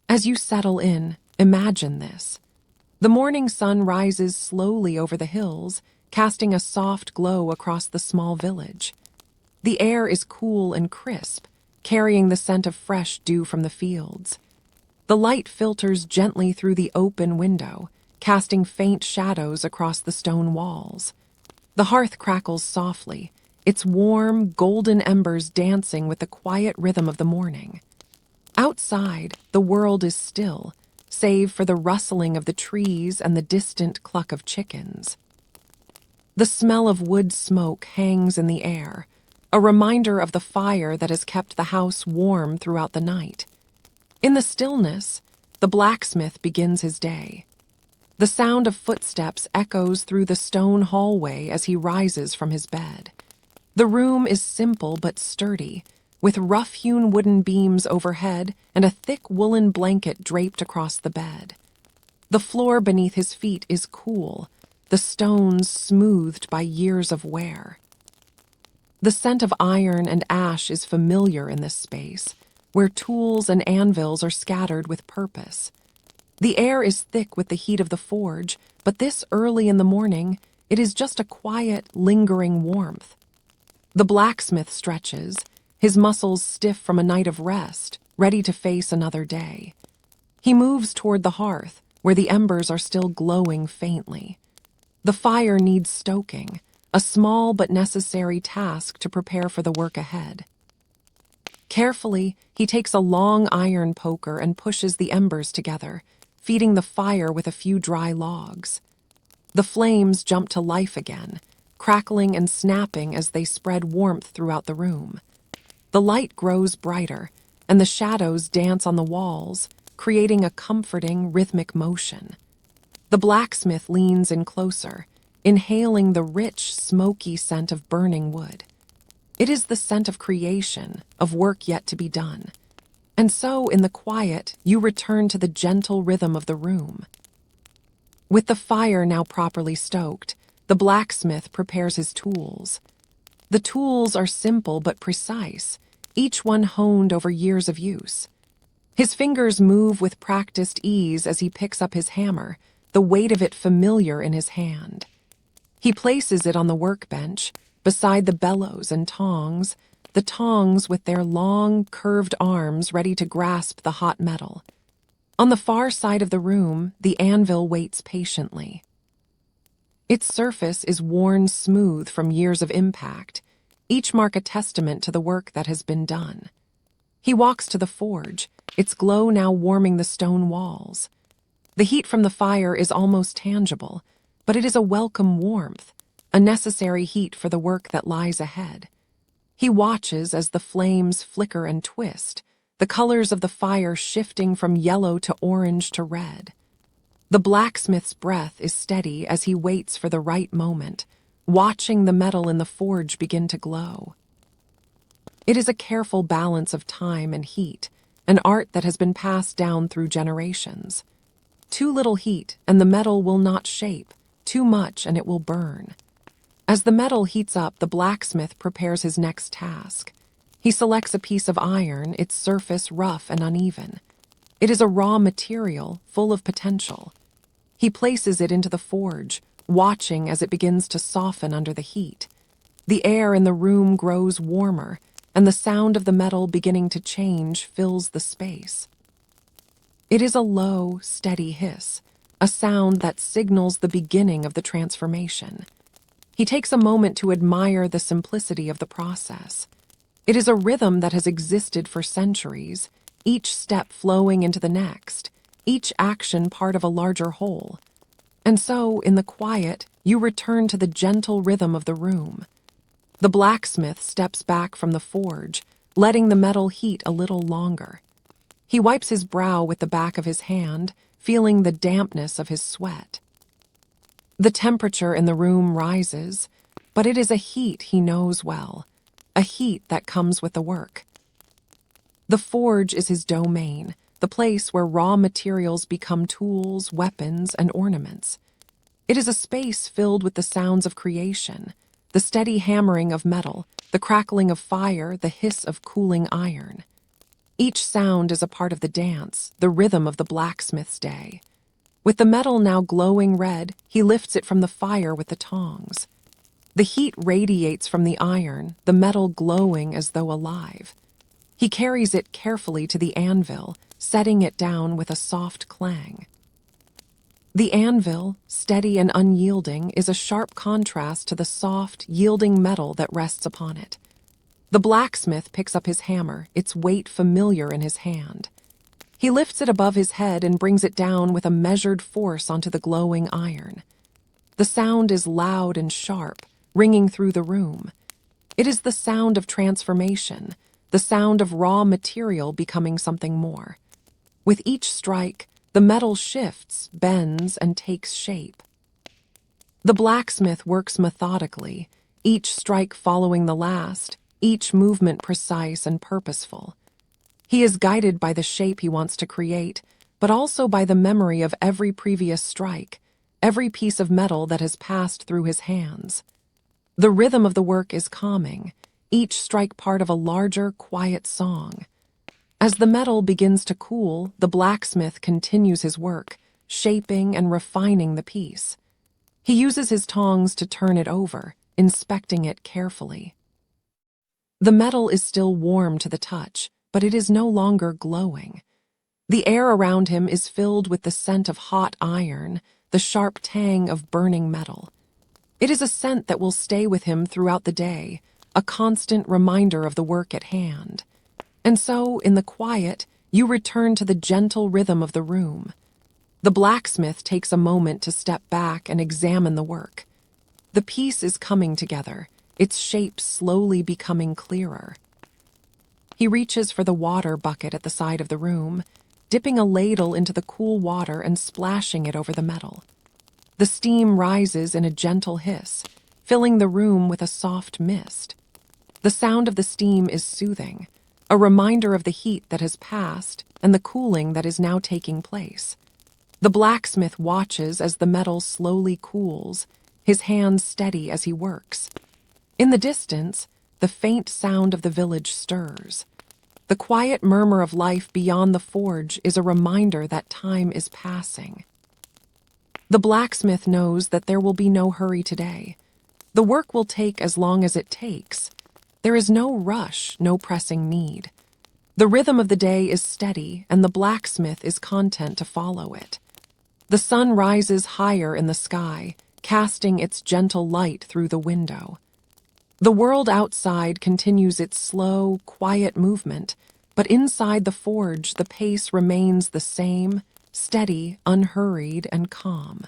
As you settle in, imagine this. The morning sun rises slowly over the hills, casting a soft glow across the small village. The air is cool and crisp, carrying the scent of fresh dew from the fields. The light filters gently through the open window, casting faint shadows across the stone walls. The hearth crackles softly, its warm, golden embers dancing with the quiet rhythm of the morning. Outside, the world is still, save for the rustling of the trees and the distant cluck of chickens. The smell of wood smoke hangs in the air, a reminder of the fire that has kept the house warm throughout the night. In the stillness, the blacksmith begins his day. The sound of footsteps echoes through the stone hallway as he rises from his bed. The room is simple but sturdy, with rough-hewn wooden beams overhead and a thick woolen blanket draped across the bed. The floor beneath his feet is cool, the stones smoothed by years of wear. The scent of iron and ash is familiar in this space, where tools and anvils are scattered with purpose. The air is thick with the heat of the forge, but this early in the morning, it is just a quiet, lingering warmth. The blacksmith stretches, his muscles stiff from a night of rest, ready to face another day. He moves toward the hearth, where the embers are still glowing faintly. The fire needs stoking, a small but necessary task to prepare for the work ahead. Carefully, he takes a long iron poker and pushes the embers together, feeding the fire with a few dry logs. The flames jump to life again, crackling and snapping as they spread warmth throughout the room. The light grows brighter, and the shadows dance on the walls, creating a comforting, rhythmic motion. The blacksmith leans in closer, inhaling the rich, smoky scent of burning wood. It is the scent of creation, of work yet to be done. And so, in the quiet, you return to the gentle rhythm of the room. With the fire now properly stoked, the blacksmith prepares his tools. The tools are simple but precise, each one honed over years of use. His fingers move with practiced ease as he picks up his hammer, the weight of it familiar in his hand. He places it on the workbench, beside the bellows and tongs, the tongs with their long, curved arms ready to grasp the hot metal. On the far side of the room, the anvil waits patiently. Its surface is worn smooth from years of impact, each mark a testament to the work that has been done. He walks to the forge, its glow now warming the stone walls. The heat from the fire is almost tangible, but it is a welcome warmth, a necessary heat for the work that lies ahead. He watches as the flames flicker and twist, the colors of the fire shifting from yellow to orange to red. The blacksmith's breath is steady as he waits for the right moment, watching the metal in the forge begin to glow. It is a careful balance of time and heat, an art that has been passed down through generations. Too little heat and the metal will not shape, too much and it will burn. As the metal heats up, the blacksmith prepares his next task. He selects a piece of iron, its surface rough and uneven. It is a raw material, full of potential. He places it into the forge, watching as it begins to soften under the heat. The air in the room grows warmer, and the sound of the metal beginning to change fills the space. It is a low, steady hiss, a sound that signals the beginning of the transformation. He takes a moment to admire the simplicity of the process. It is a rhythm that has existed for centuries, each step flowing into the next, each action part of a larger whole. And so, in the quiet, you return to the gentle rhythm of the room. The blacksmith steps back from the forge, letting the metal heat a little longer. He wipes his brow with the back of his hand, feeling the dampness of his sweat. The temperature in the room rises, but it is a heat he knows well, a heat that comes with the work. The forge is his domain, the place where raw materials become tools, weapons, and ornaments. It is a space filled with the sounds of creation, the steady hammering of metal, the crackling of fire, the hiss of cooling iron. Each sound is a part of the dance, the rhythm of the blacksmith's day. With the metal now glowing red, he lifts it from the fire with the tongs. The heat radiates from the iron, the metal glowing as though alive. He carries it carefully to the anvil, setting it down with a soft clang. The anvil, steady and unyielding, is a sharp contrast to the soft, yielding metal that rests upon it. The blacksmith picks up his hammer, its weight familiar in his hand. He lifts it above his head and brings it down with a measured force onto the glowing iron. The sound is loud and sharp, ringing through the room. It is the sound of transformation, the sound of raw material becoming something more. With each strike, the metal shifts, bends, and takes shape. The blacksmith works methodically, each strike following the last, each movement precise and purposeful. He is guided by the shape he wants to create, but also by the memory of every previous strike, every piece of metal that has passed through his hands. The rhythm of the work is calming, each strike part of a larger, quiet song. As the metal begins to cool, the blacksmith continues his work, shaping and refining the piece. He uses his tongs to turn it over, inspecting it carefully. The metal is still warm to the touch, but it is no longer glowing. The air around him is filled with the scent of hot iron, the sharp tang of burning metal. It is a scent that will stay with him throughout the day, a constant reminder of the work at hand. And so, in the quiet, you return to the gentle rhythm of the room. The blacksmith takes a moment to step back and examine the work. The piece is coming together, its shape slowly becoming clearer. He reaches for the water bucket at the side of the room, dipping a ladle into the cool water and splashing it over the metal. The steam rises in a gentle hiss, filling the room with a soft mist. The sound of the steam is soothing, a reminder of the heat that has passed and the cooling that is now taking place. The blacksmith watches as the metal slowly cools, his hands steady as he works. In the distance, the faint sound of the village stirs. The quiet murmur of life beyond the forge is a reminder that time is passing. The blacksmith knows that there will be no hurry today. The work will take as long as it takes. There is no rush, no pressing need. The rhythm of the day is steady, and the blacksmith is content to follow it. The sun rises higher in the sky, casting its gentle light through the window. The world outside continues its slow, quiet movement, but inside the forge the pace remains the same, steady, unhurried, and calm.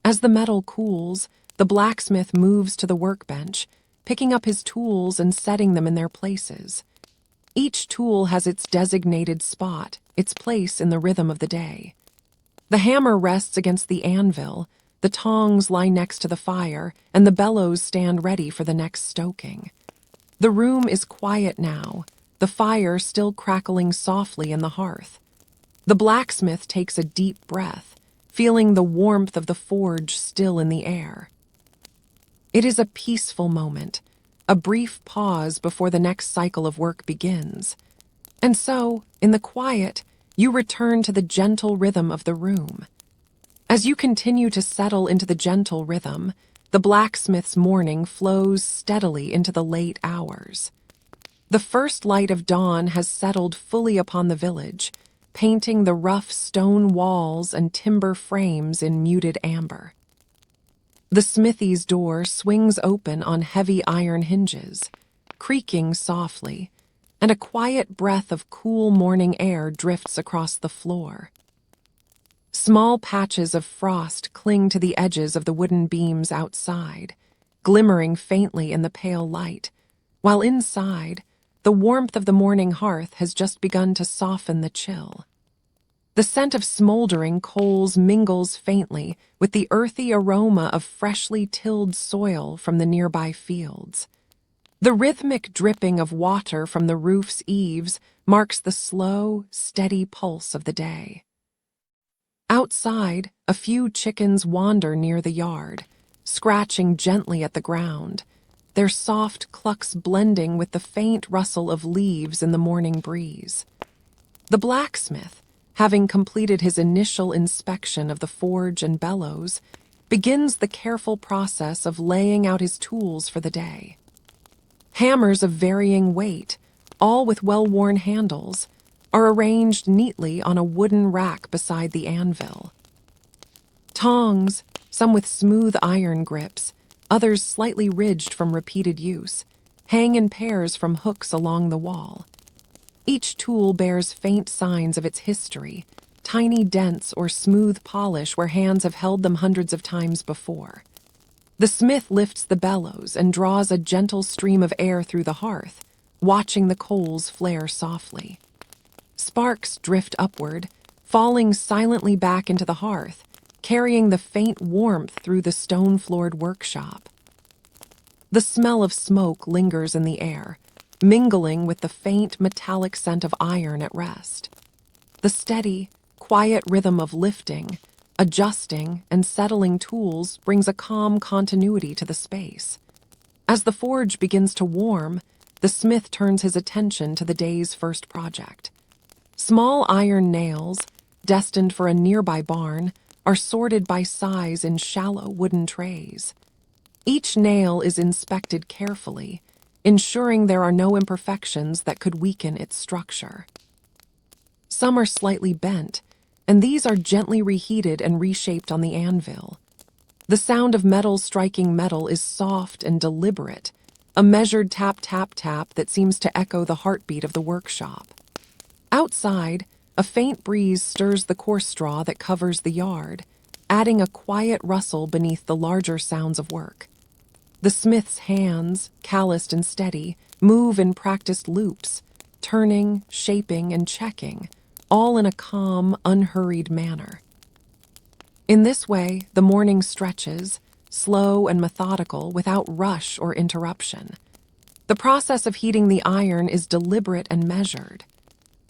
As the metal cools, the blacksmith moves to the workbench, picking up his tools and setting them in their places. Each tool has its designated spot, its place in the rhythm of the day. The hammer rests against the anvil, the tongs lie next to the fire, and the bellows stand ready for the next stoking. The room is quiet now, the fire still crackling softly in the hearth. The blacksmith takes a deep breath, feeling the warmth of the forge still in the air. It is a peaceful moment, a brief pause before the next cycle of work begins. And so, in the quiet, you return to the gentle rhythm of the room. As you continue to settle into the gentle rhythm, the blacksmith's morning flows steadily into the late hours. The first light of dawn has settled fully upon the village, painting the rough stone walls and timber frames in muted amber. The smithy's door swings open on heavy iron hinges, creaking softly, and a quiet breath of cool morning air drifts across the floor. Small patches of frost cling to the edges of the wooden beams outside, glimmering faintly in the pale light, while inside, the warmth of the morning hearth has just begun to soften the chill. The scent of smoldering coals mingles faintly with the earthy aroma of freshly tilled soil from the nearby fields. The rhythmic dripping of water from the roof's eaves marks the slow, steady pulse of the day. Outside, a few chickens wander near the yard, scratching gently at the ground. their soft clucks blending with the faint rustle of leaves in the morning breeze. The blacksmith, having completed his initial inspection of the forge and bellows, begins the careful process of laying out his tools for the day. Hammers of varying weight, all with well-worn handles, are arranged neatly on a wooden rack beside the anvil. Tongs, some with smooth iron grips, others slightly ridged from repeated use, hang in pairs from hooks along the wall. Each tool bears faint signs of its history, tiny dents or smooth polish where hands have held them hundreds of times before. The smith lifts the bellows and draws a gentle stream of air through the hearth, watching the coals flare softly. Sparks drift upward, falling silently back into the hearth, carrying the faint warmth through the stone-floored workshop. The smell of smoke lingers in the air, mingling with the faint metallic scent of iron at rest. The steady, quiet rhythm of lifting, adjusting, and settling tools brings a calm continuity to the space. As the forge begins to warm, the smith turns his attention to the day's first project. Small iron nails, destined for a nearby barn, are sorted by size in shallow wooden trays. Each nail is inspected carefully, ensuring there are no imperfections that could weaken its structure. Some are slightly bent, and these are gently reheated and reshaped on the anvil. The sound of metal striking metal is soft and deliberate, a measured tap-tap-tap that seems to echo the heartbeat of the workshop. Outside, a faint breeze stirs the coarse straw that covers the yard, adding a quiet rustle beneath the larger sounds of work. The smith's hands, calloused and steady, move in practiced loops, turning, shaping, and checking, all in a calm, unhurried manner. In this way, the morning stretches, slow and methodical, without rush or interruption. The process of heating the iron is deliberate and measured.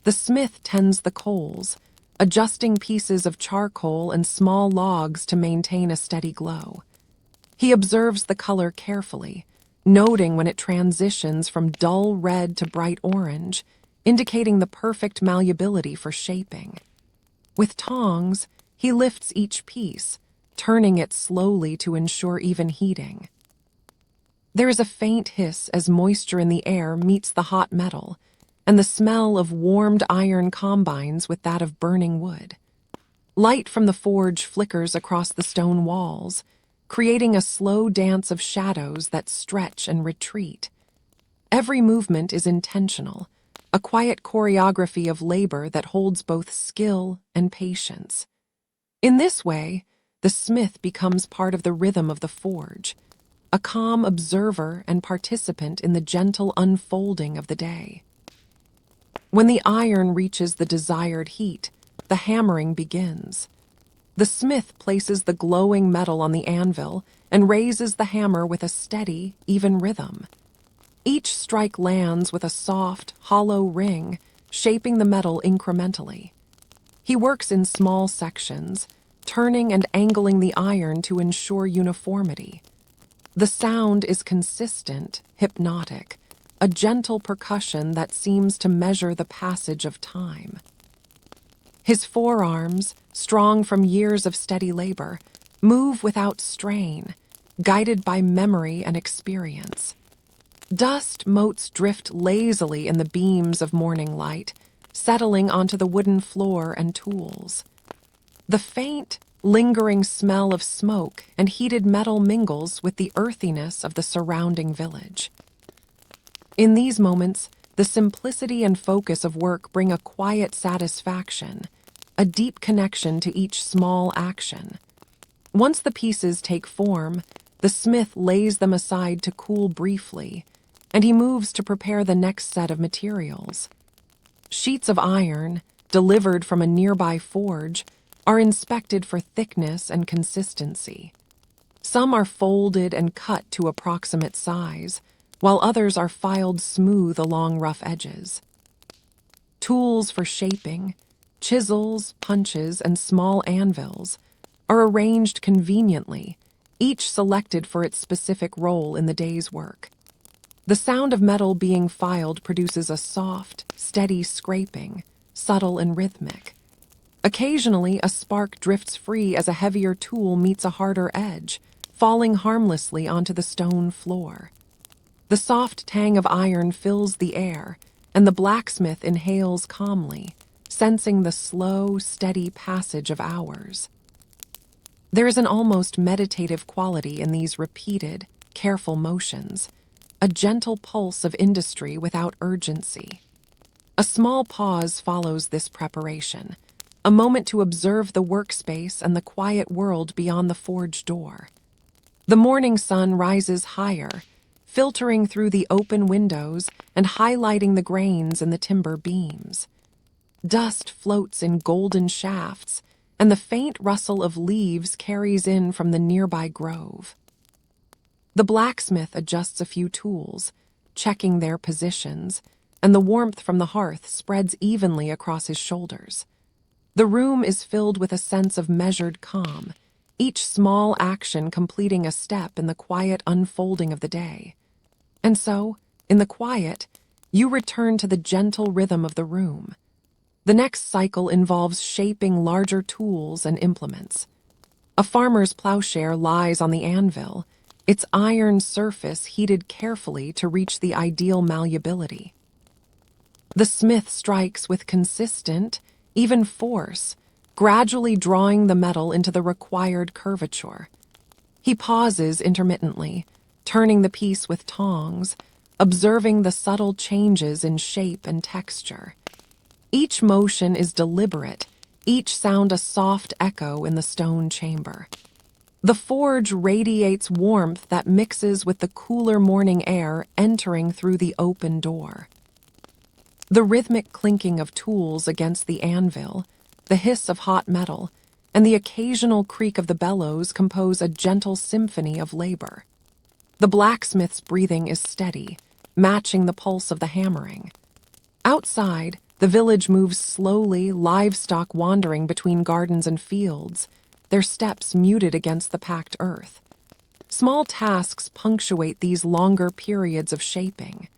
The smith tends the coals, adjusting pieces of charcoal and small logs to maintain a steady glow. He observes the color carefully, noting when it transitions from dull red to bright orange, indicating the perfect malleability for shaping. With tongs, he lifts each piece, turning it slowly to ensure even heating. There is a faint hiss as moisture in the air meets the hot metal, and the smell of warmed iron combines with that of burning wood. Light from the forge flickers across the stone walls, creating a slow dance of shadows that stretch and retreat. Every movement is intentional, a quiet choreography of labor that holds both skill and patience. In this way, the smith becomes part of the rhythm of the forge, a calm observer and participant in the gentle unfolding of the day. When the iron reaches the desired heat, the hammering begins. The smith places the glowing metal on the anvil and raises the hammer with a steady, even rhythm. Each strike lands with a soft, hollow ring, shaping the metal incrementally. He works in small sections, turning and angling the iron to ensure uniformity. The sound is consistent, hypnotic, a gentle percussion that seems to measure the passage of time. His forearms, strong from years of steady labor, move without strain, guided by memory and experience. Dust motes drift lazily in the beams of morning light, settling onto the wooden floor and tools. The faint, lingering smell of smoke and heated metal mingles with the earthiness of the surrounding village. In these moments, the simplicity and focus of work bring a quiet satisfaction, a deep connection to each small action. Once the pieces take form, the smith lays them aside to cool briefly, and he moves to prepare the next set of materials. Sheets of iron, delivered from a nearby forge, are inspected for thickness and consistency. Some are folded and cut to approximate size, while others are filed smooth along rough edges. Tools for shaping, chisels, punches, and small anvils, are arranged conveniently, each selected for its specific role in the day's work. The sound of metal being filed produces a soft, steady scraping, subtle and rhythmic. Occasionally, a spark drifts free as a heavier tool meets a harder edge, falling harmlessly onto the stone floor. The soft tang of iron fills the air, and the blacksmith inhales calmly, sensing the slow, steady passage of hours. There is an almost meditative quality in these repeated, careful motions, a gentle pulse of industry without urgency. A small pause follows this preparation, a moment to observe the workspace and the quiet world beyond the forge door. The morning sun rises higher, filtering through the open windows and highlighting the grains in the timber beams. Dust floats in golden shafts, and the faint rustle of leaves carries in from the nearby grove. The blacksmith adjusts a few tools, checking their positions, and the warmth from the hearth spreads evenly across his shoulders. The room is filled with a sense of measured calm, each small action completing a step in the quiet unfolding of the day. And so, in the quiet, you return to the gentle rhythm of the room. The next cycle involves shaping larger tools and implements. A farmer's plowshare lies on the anvil, its iron surface heated carefully to reach the ideal malleability. The smith strikes with consistent, even force, gradually drawing the metal into the required curvature. He pauses intermittently, turning the piece with tongs, observing the subtle changes in shape and texture. Each motion is deliberate, each sound a soft echo in the stone chamber. The forge radiates warmth that mixes with the cooler morning air entering through the open door. The rhythmic clinking of tools against the anvil, the hiss of hot metal, and the occasional creak of the bellows compose a gentle symphony of labor. The blacksmith's breathing is steady, matching the pulse of the hammering. Outside, the village moves slowly, livestock wandering between gardens and fields, their steps muted against the packed earth. Small tasks punctuate these longer periods of shaping.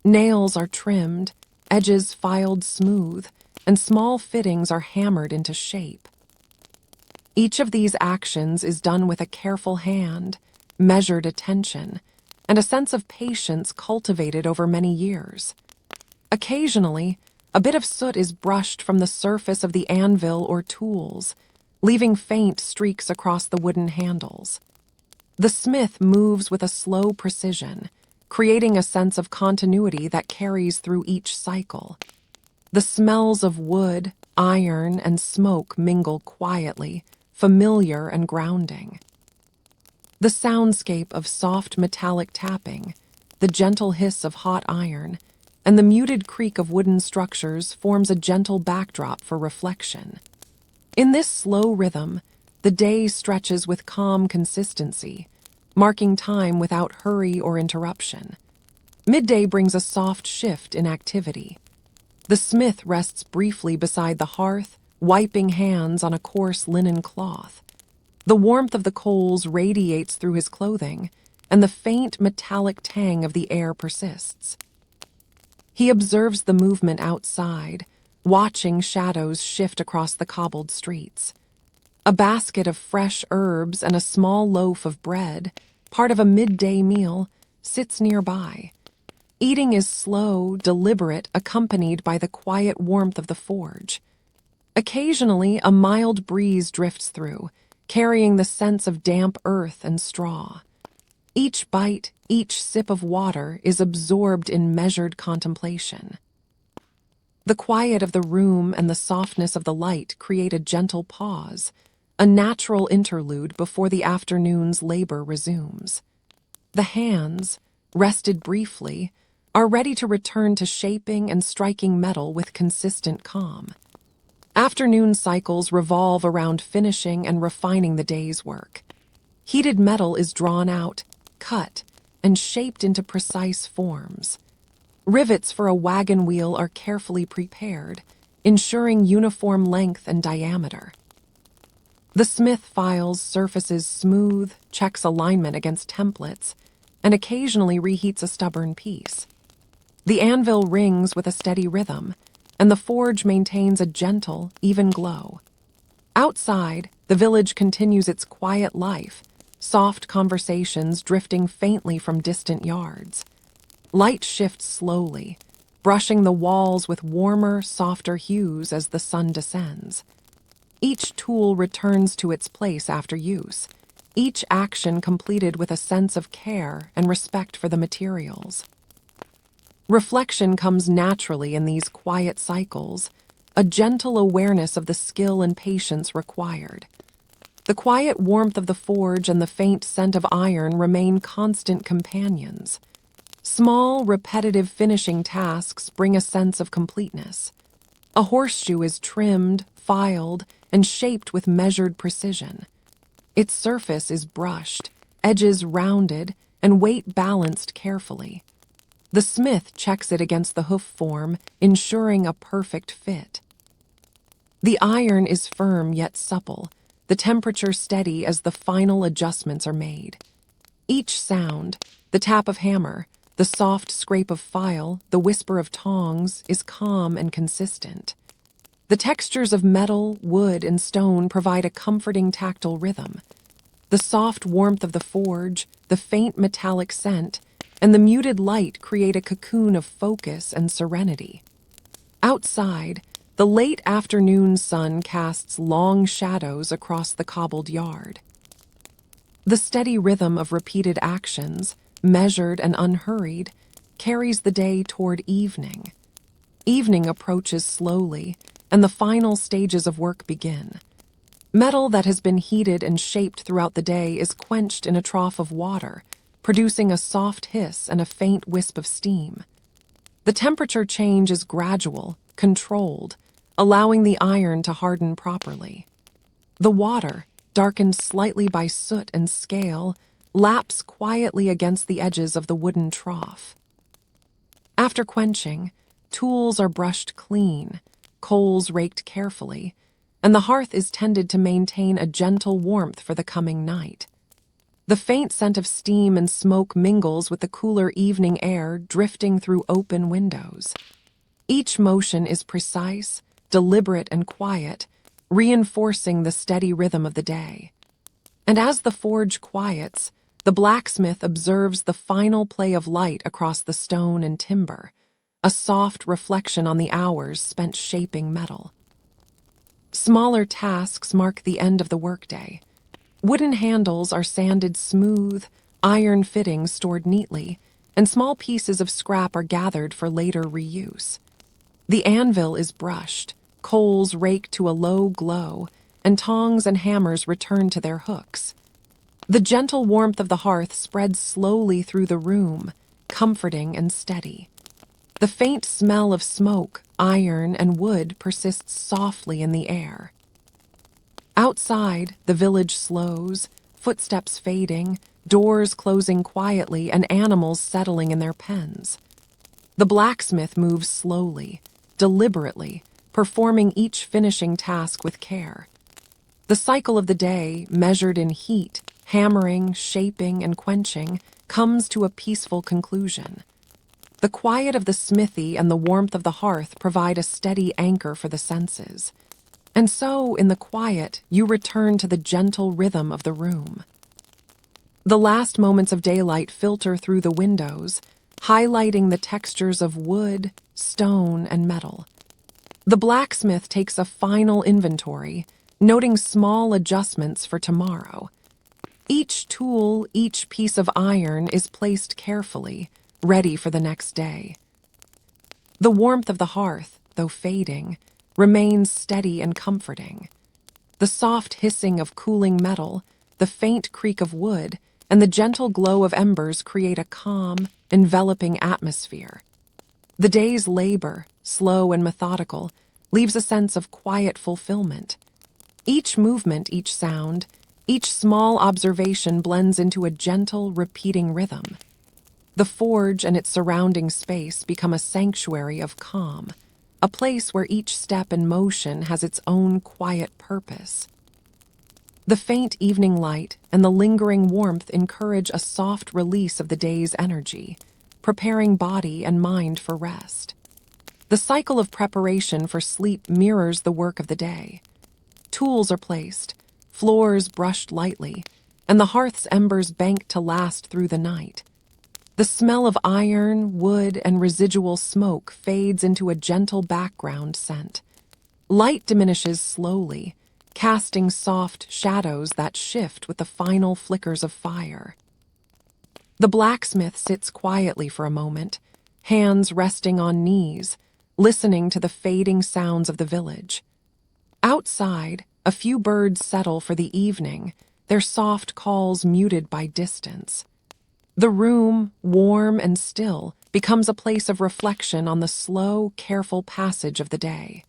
Nails are trimmed, edges filed smooth, and small fittings are hammered into shape. Each of these actions is done with a careful hand, measured attention, and a sense of patience cultivated over many years. Occasionally, a bit of soot is brushed from the surface of the anvil or tools, leaving faint streaks across the wooden handles. The smith moves with a slow precision, creating a sense of continuity that carries through each cycle. The smells of wood, iron, and smoke mingle quietly, familiar and grounding. The soundscape of soft metallic tapping, the gentle hiss of hot iron, and the muted creak of wooden structures forms a gentle backdrop for reflection. In this slow rhythm, the day stretches with calm consistency, marking time without hurry or interruption. Midday brings a soft shift in activity. The smith rests briefly beside the hearth, wiping hands on a coarse linen cloth. The warmth of the coals radiates through his clothing, and the faint metallic tang of the air persists. He observes the movement outside, watching shadows shift across the cobbled streets. A basket of fresh herbs and a small loaf of bread, part of a midday meal, sits nearby. Eating is slow, deliberate, accompanied by the quiet warmth of the forge. Occasionally, a mild breeze drifts through, carrying the sense of damp earth and straw. Each bite, each sip of water is absorbed in measured contemplation. The quiet of the room and the softness of the light create a gentle pause, a natural interlude before the afternoon's labor resumes. The hands, rested briefly, are ready to return to shaping and striking metal with consistent calm. Afternoon cycles revolve around finishing and refining the day's work. Heated metal is drawn out, cut, and shaped into precise forms. Rivets for a wagon wheel are carefully prepared, ensuring uniform length and diameter. The smith files surfaces smooth, checks alignment against templates, and occasionally reheats a stubborn piece. The anvil rings with a steady rhythm, and the forge maintains a gentle, even glow. Outside, the village continues its quiet life, soft conversations drifting faintly from distant yards. Light shifts slowly, brushing the walls with warmer, softer hues as the sun descends. Each tool returns to its place after use, each action completed with a sense of care and respect for the materials. Reflection comes naturally in these quiet cycles, a gentle awareness of the skill and patience required. The quiet warmth of the forge and the faint scent of iron remain constant companions. Small, repetitive finishing tasks bring a sense of completeness. A horseshoe is trimmed, filed, and shaped with measured precision. Its surface is brushed, edges rounded, and weight balanced carefully. The smith checks it against the hoof form, ensuring a perfect fit. The iron is firm yet supple, the temperature steady as the final adjustments are made. Each sound, the tap of hammer, the soft scrape of file, the whisper of tongs, is calm and consistent. The textures of metal, wood, and stone provide a comforting tactile rhythm. The soft warmth of the forge, the faint metallic scent, and the muted light create a cocoon of focus and serenity. Outside, the late afternoon sun casts long shadows across the cobbled yard. The steady rhythm of repeated actions, measured and unhurried, carries the day toward evening. Evening approaches slowly, and the final stages of work begin. Metal that has been heated and shaped throughout the day is quenched in a trough of water, producing a soft hiss and a faint wisp of steam. The temperature change is gradual, controlled, allowing the iron to harden properly. The water, darkened slightly by soot and scale, laps quietly against the edges of the wooden trough. After quenching, tools are brushed clean, coals raked carefully, and the hearth is tended to maintain a gentle warmth for the coming night. The faint scent of steam and smoke mingles with the cooler evening air drifting through open windows. Each motion is precise, deliberate, and quiet, reinforcing the steady rhythm of the day. And as the forge quiets, the blacksmith observes the final play of light across the stone and timber, a soft reflection on the hours spent shaping metal. Smaller tasks mark the end of the workday. Wooden handles are sanded smooth, iron fittings stored neatly, and small pieces of scrap are gathered for later reuse. The anvil is brushed, coals raked to a low glow, and tongs and hammers return to their hooks. The gentle warmth of the hearth spreads slowly through the room, comforting and steady. The faint smell of smoke, iron, and wood persists softly in the air. Outside, the village slows, footsteps fading, doors closing quietly, and animals settling in their pens. The blacksmith moves slowly, deliberately, performing each finishing task with care. The cycle of the day, measured in heat, hammering, shaping, and quenching, comes to a peaceful conclusion. The quiet of the smithy and the warmth of the hearth provide a steady anchor for the senses. And so, in the quiet, you return to the gentle rhythm of the room. The last moments of daylight filter through the windows, highlighting the textures of wood, stone, and metal. The blacksmith takes a final inventory, noting small adjustments for tomorrow. Each tool, each piece of iron is placed carefully, ready for the next day. The warmth of the hearth, though fading, remains steady and comforting. The soft hissing of cooling metal, the faint creak of wood, and the gentle glow of embers create a calm, enveloping atmosphere. The day's labor, slow and methodical, leaves a sense of quiet fulfillment. Each movement, each sound, each small observation blends into a gentle, repeating rhythm. The forge and its surrounding space become a sanctuary of calm, a place where each step and motion has its own quiet purpose. The faint evening light and the lingering warmth encourage a soft release of the day's energy, preparing body and mind for rest. The cycle of preparation for sleep mirrors the work of the day. Tools are placed, floors brushed lightly, and the hearth's embers banked to last through the night. The smell of iron, wood, and residual smoke fades into a gentle background scent. Light diminishes slowly, casting soft shadows that shift with the final flickers of fire. The blacksmith sits quietly for a moment, hands resting on knees, listening to the fading sounds of the village. Outside, a few birds settle for the evening, their soft calls muted by distance. The room, warm and still, becomes a place of reflection on the slow, careful passage of the day.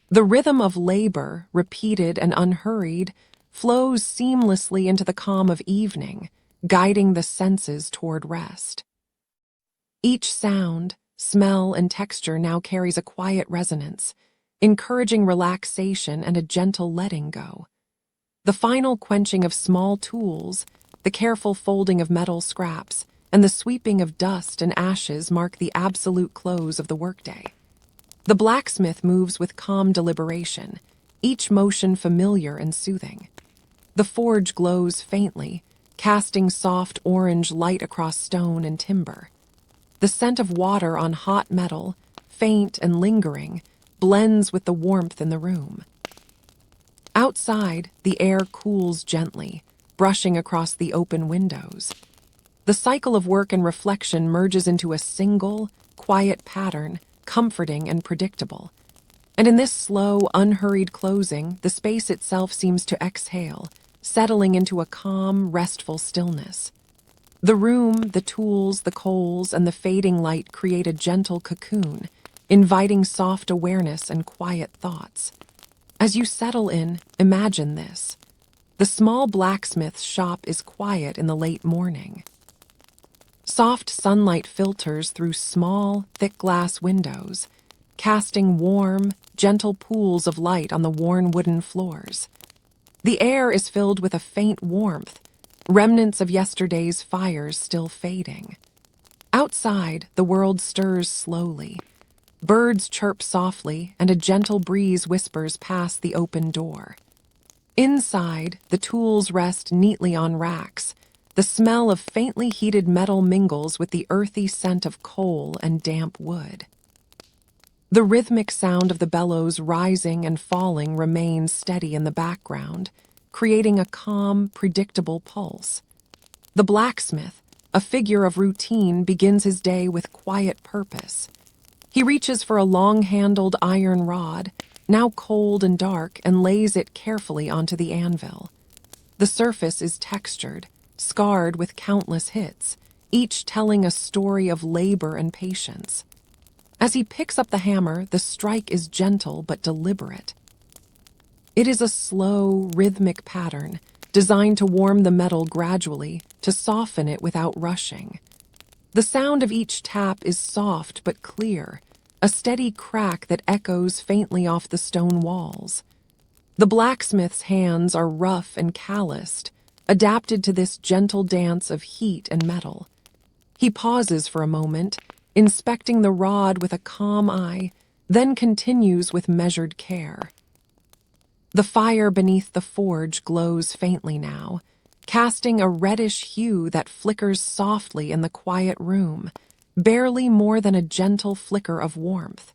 The rhythm of labor, repeated and unhurried, flows seamlessly into the calm of evening, guiding the senses toward rest. Each sound, smell, and texture now carries a quiet resonance, encouraging relaxation and a gentle letting go. The final quenching of small tools, the careful folding of metal scraps, and the sweeping of dust and ashes mark the absolute close of the workday. The blacksmith moves with calm deliberation, each motion familiar and soothing. The forge glows faintly, casting soft orange light across stone and timber. The scent of water on hot metal, faint and lingering, blends with the warmth in the room. Outside, the air cools gently, brushing across the open windows. The cycle of work and reflection merges into a single, quiet pattern, comforting and predictable. And in this slow, unhurried closing, the space itself seems to exhale, settling into a calm, restful stillness. The room, the tools, the coals, and the fading light create a gentle cocoon, inviting soft awareness and quiet thoughts. As you settle in, imagine this. The small blacksmith's shop is quiet in the late morning. Soft sunlight filters through small, thick glass windows, casting warm, gentle pools of light on the worn wooden floors. The air is filled with a faint warmth, remnants of yesterday's fires still fading. Outside, the world stirs slowly. Birds chirp softly, and a gentle breeze whispers past the open door. Inside, the tools rest neatly on racks. The smell of faintly heated metal mingles with the earthy scent of coal and damp wood. The rhythmic sound of the bellows rising and falling remains steady in the background, creating a calm, predictable pulse. The blacksmith, a figure of routine, begins his day with quiet purpose. He reaches for a long-handled iron rod, now cold and dark, and lays it carefully onto the anvil. The surface is textured, scarred with countless hits, each telling a story of labor and patience. As he picks up the hammer, the strike is gentle but deliberate. It is a slow, rhythmic pattern, designed to warm the metal gradually, to soften it without rushing. The sound of each tap is soft but clear, a steady crack that echoes faintly off the stone walls. The blacksmith's hands are rough and calloused, adapted to this gentle dance of heat and metal. He pauses for a moment, inspecting the rod with a calm eye, then continues with measured care. The fire beneath the forge glows faintly now, casting a reddish hue that flickers softly in the quiet room, barely more than a gentle flicker of warmth.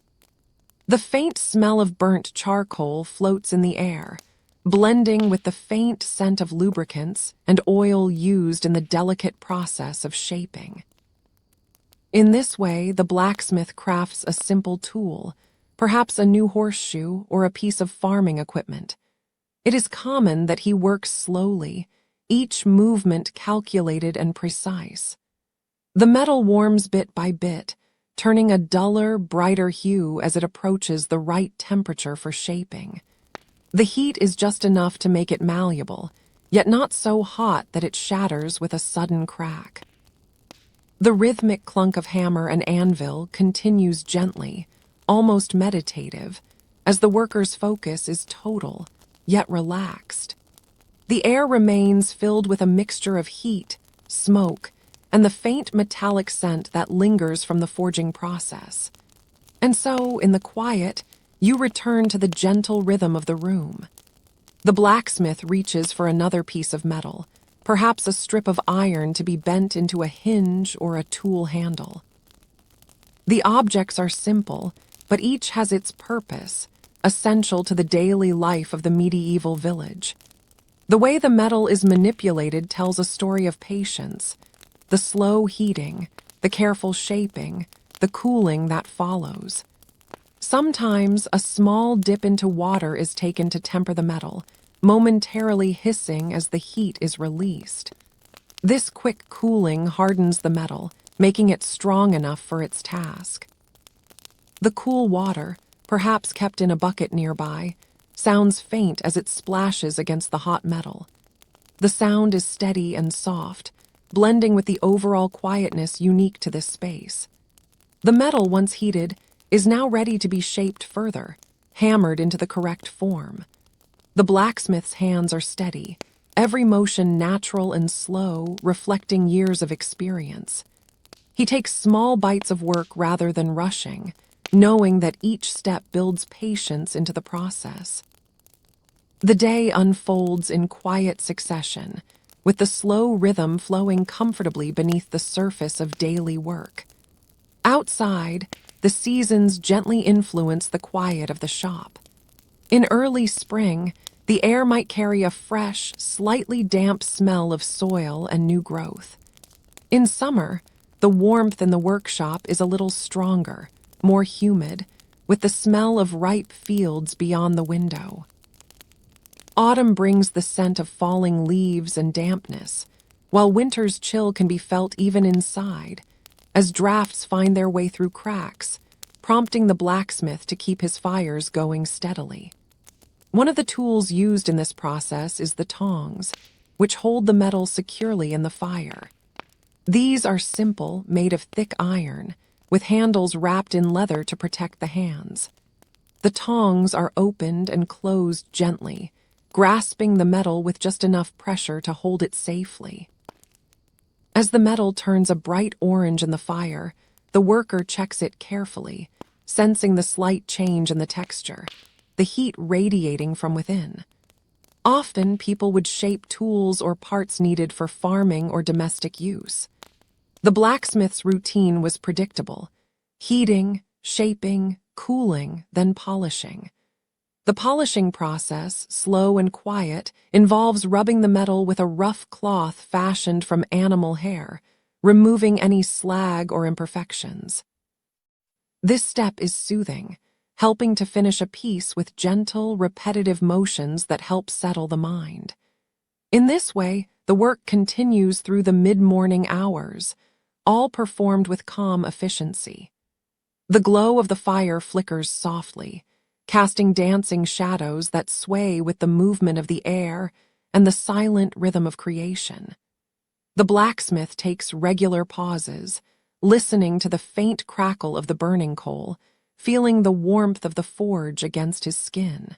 The faint smell of burnt charcoal floats in the air, blending with the faint scent of lubricants and oil used in the delicate process of shaping. In this way, the blacksmith crafts a simple tool, perhaps a new horseshoe or a piece of farming equipment. It is common that he works slowly, each movement calculated and precise. The metal warms bit by bit, turning a duller, brighter hue as it approaches the right temperature for shaping. The heat is just enough to make it malleable, yet not so hot that it shatters with a sudden crack. The rhythmic clunk of hammer and anvil continues gently, almost meditative, as the worker's focus is total, yet relaxed. The air remains filled with a mixture of heat, smoke, and the faint metallic scent that lingers from the forging process. And so, in the quiet, you return to the gentle rhythm of the room. The blacksmith reaches for another piece of metal, perhaps a strip of iron to be bent into a hinge or a tool handle. The objects are simple, but each has its purpose, essential to the daily life of the medieval village. The way the metal is manipulated tells a story of patience, the slow heating, the careful shaping, the cooling that follows. Sometimes a small dip into water is taken to temper the metal, momentarily hissing as the heat is released. This quick cooling hardens the metal, making it strong enough for its task. The cool water, perhaps kept in a bucket nearby, sounds faint as it splashes against the hot metal. The sound is steady and soft, blending with the overall quietness unique to this space. The metal, once heated, is now ready to be shaped further, hammered into the correct form. The blacksmith's hands are steady, every motion natural and slow, reflecting years of experience. He takes small bites of work rather than rushing, knowing that each step builds patience into the process. The day unfolds in quiet succession, with the slow rhythm flowing comfortably beneath the surface of daily work. Outside, the seasons gently influence the quiet of the shop. In early spring, the air might carry a fresh, slightly damp smell of soil and new growth. In summer, the warmth in the workshop is a little stronger, more humid, with the smell of ripe fields beyond the window. Autumn brings the scent of falling leaves and dampness, while winter's chill can be felt even inside, as drafts find their way through cracks, prompting the blacksmith to keep his fires going steadily. One of the tools used in this process is the tongs, which hold the metal securely in the fire. These are simple, made of thick iron, with handles wrapped in leather to protect the hands. The tongs are opened and closed gently, grasping the metal with just enough pressure to hold it safely. As the metal turns a bright orange in the fire, the worker checks it carefully, sensing the slight change in the texture, the heat radiating from within. Often, people would shape tools or parts needed for farming or domestic use. The blacksmith's routine was predictable: heating, shaping, cooling, then polishing. The polishing process, slow and quiet, involves rubbing the metal with a rough cloth fashioned from animal hair, removing any slag or imperfections. This step is soothing, helping to finish a piece with gentle, repetitive motions that help settle the mind. In this way, the work continues through the mid-morning hours, all performed with calm efficiency. The glow of the fire flickers softly, casting dancing shadows that sway with the movement of the air and the silent rhythm of creation. The blacksmith takes regular pauses, listening to the faint crackle of the burning coal, feeling the warmth of the forge against his skin.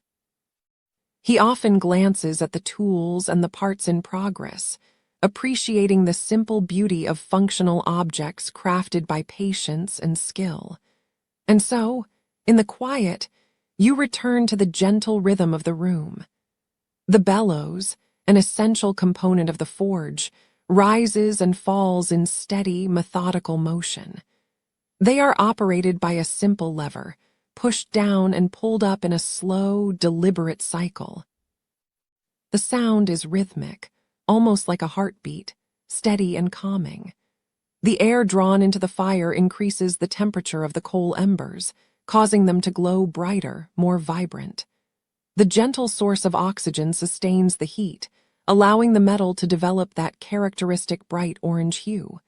He often glances at the tools and the parts in progress, appreciating the simple beauty of functional objects crafted by patience and skill. And so, in the quiet, you return to the gentle rhythm of the room. The bellows, an essential component of the forge, rises and falls in steady, methodical motion. They are operated by a simple lever, pushed down and pulled up in a slow, deliberate cycle. The sound is rhythmic, almost like a heartbeat, steady and calming. The air drawn into the fire increases the temperature of the coal embers, causing them to glow brighter, more vibrant. The gentle source of oxygen sustains the heat, allowing the metal to develop that characteristic bright orange hue.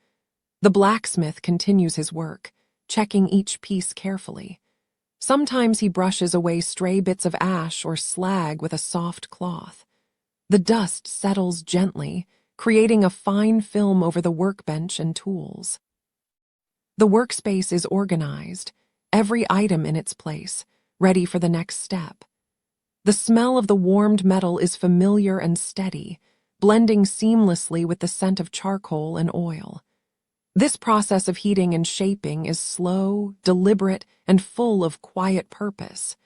The blacksmith continues his work, checking each piece carefully. Sometimes he brushes away stray bits of ash or slag with a soft cloth. The dust settles gently, creating a fine film over the workbench and tools. The workspace is organized, every item in its place, ready for the next step. The smell of the warmed metal is familiar and steady, blending seamlessly with the scent of charcoal and oil. This process of heating and shaping is slow, deliberate, and full of quiet purpose.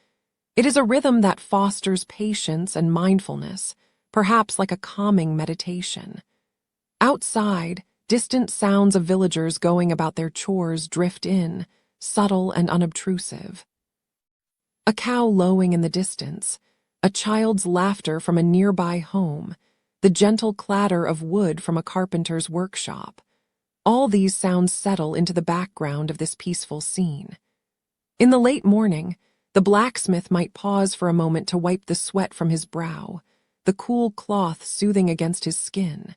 It is a rhythm that fosters patience and mindfulness, perhaps like a calming meditation. Outside, distant sounds of villagers going about their chores drift in, subtle and unobtrusive. A cow lowing in the distance, a child's laughter from a nearby home, the gentle clatter of wood from a carpenter's workshop. All these sounds settle into the background of this peaceful scene. In the late morning, the blacksmith might pause for a moment to wipe the sweat from his brow, the cool cloth soothing against his skin.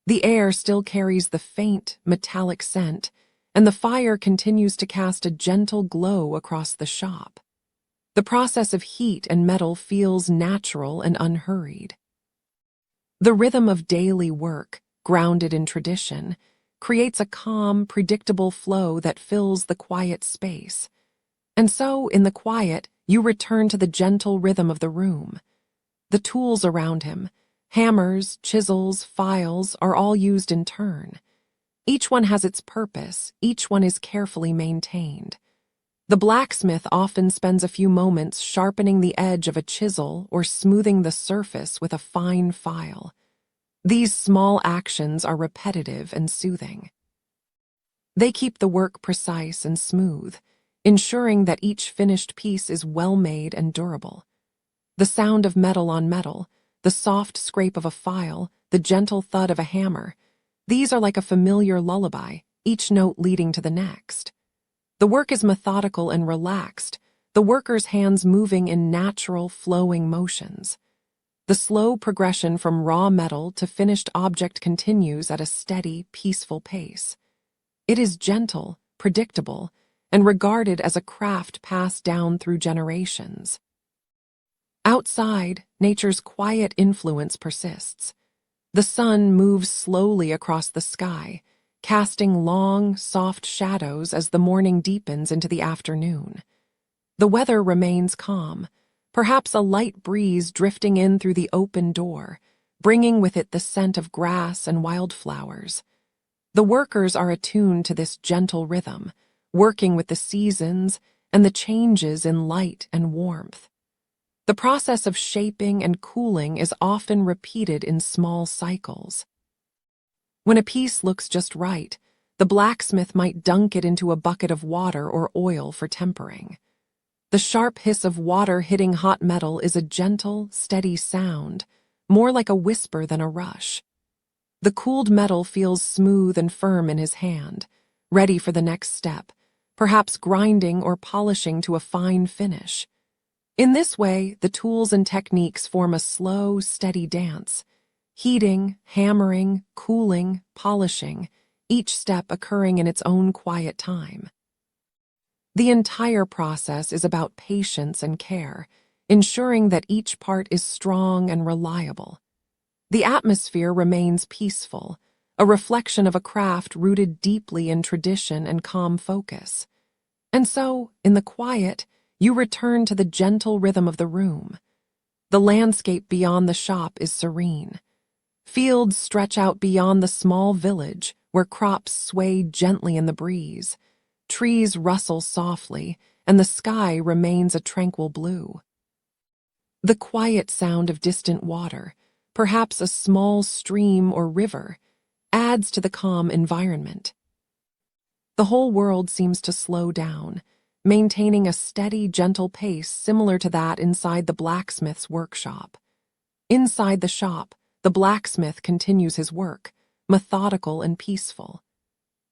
The air still carries the faint, metallic scent, and the fire continues to cast a gentle glow across the shop. The process of heat and metal feels natural and unhurried. The rhythm of daily work, grounded in tradition, creates a calm, predictable flow that fills the quiet space. And so, in the quiet, you return to the gentle rhythm of the room. The tools around him, hammers, chisels, files, are all used in turn. Each one has its purpose, each one is carefully maintained. The blacksmith often spends a few moments sharpening the edge of a chisel or smoothing the surface with a fine file. These small actions are repetitive and soothing. They keep the work precise and smooth, ensuring that each finished piece is well made and durable. The sound of metal on metal, the soft scrape of a file, the gentle thud of a hammer, these are like a familiar lullaby, each note leading to the next. The work is methodical and relaxed, the worker's hands moving in natural, flowing motions. The slow progression from raw metal to finished object continues at a steady, peaceful pace. It is gentle, predictable, and regarded as a craft passed down through generations. Outside, nature's quiet influence persists. The sun moves slowly across the sky, casting long, soft shadows as the morning deepens into the afternoon. The weather remains calm, perhaps a light breeze drifting in through the open door, bringing with it the scent of grass and wildflowers. The workers are attuned to this gentle rhythm, working with the seasons and the changes in light and warmth. The process of shaping and cooling is often repeated in small cycles. When a piece looks just right, the blacksmith might dunk it into a bucket of water or oil for tempering. The sharp hiss of water hitting hot metal is a gentle, steady sound, more like a whisper than a rush. The cooled metal feels smooth and firm in his hand, ready for the next step, perhaps grinding or polishing to a fine finish. In this way, the tools and techniques form a slow, steady dance, heating, hammering, cooling, polishing, each step occurring in its own quiet time. The entire process is about patience and care, ensuring that each part is strong and reliable. The atmosphere remains peaceful, a reflection of a craft rooted deeply in tradition and calm focus. And so, in the quiet, you return to the gentle rhythm of the room. The landscape beyond the shop is serene. Fields stretch out beyond the small village, where crops sway gently in the breeze. Trees rustle softly, and the sky remains a tranquil blue. The quiet sound of distant water, perhaps a small stream or river, adds to the calm environment. The whole world seems to slow down, maintaining a steady, gentle pace similar to that inside the blacksmith's workshop. Inside the shop, the blacksmith continues his work, methodical and peaceful.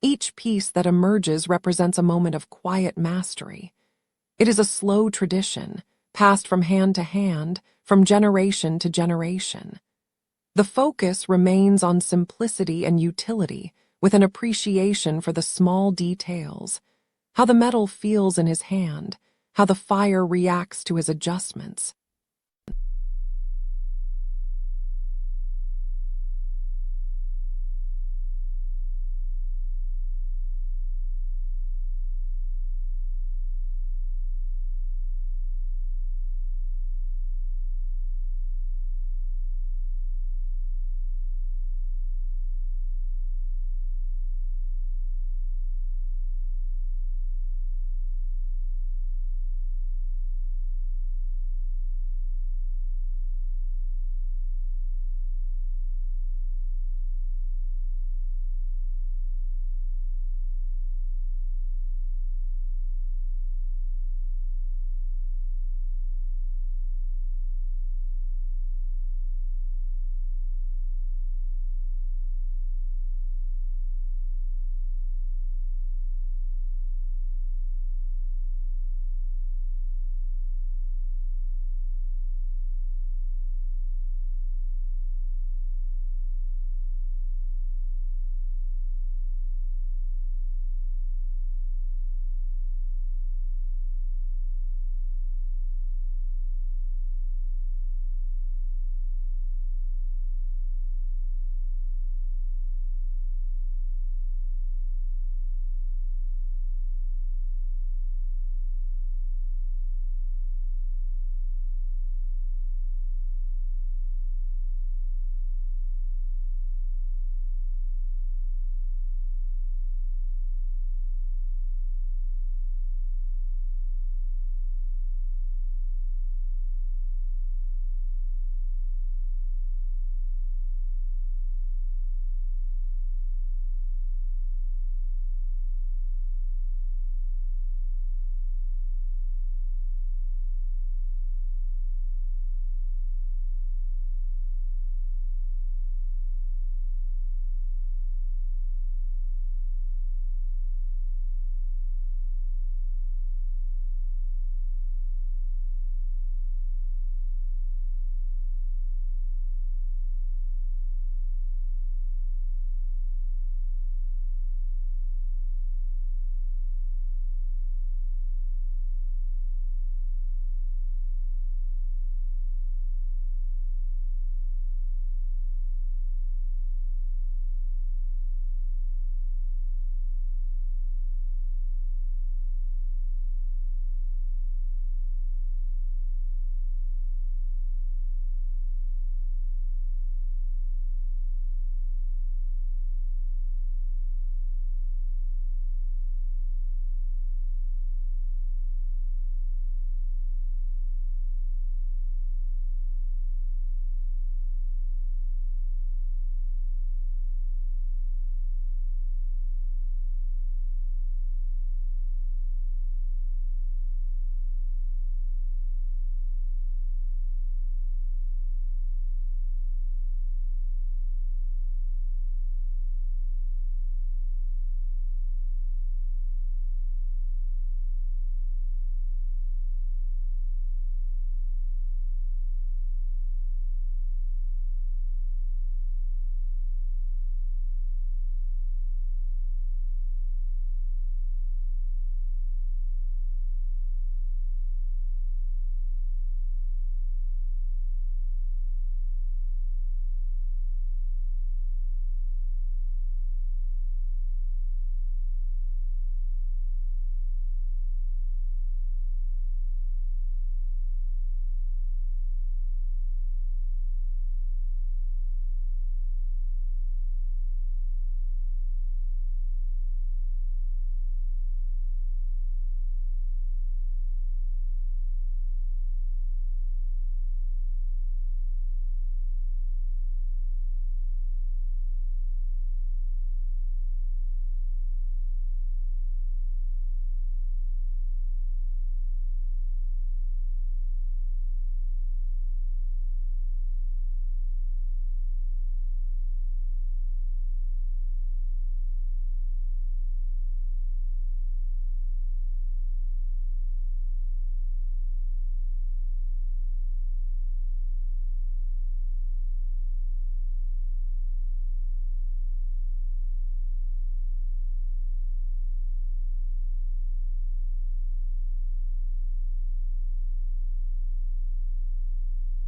Each piece that emerges represents a moment of quiet mastery. It is a slow tradition, passed from hand to hand, from generation to generation. The focus remains on simplicity and utility, with an appreciation for the small details, how the metal feels in his hand, how the fire reacts to his adjustments.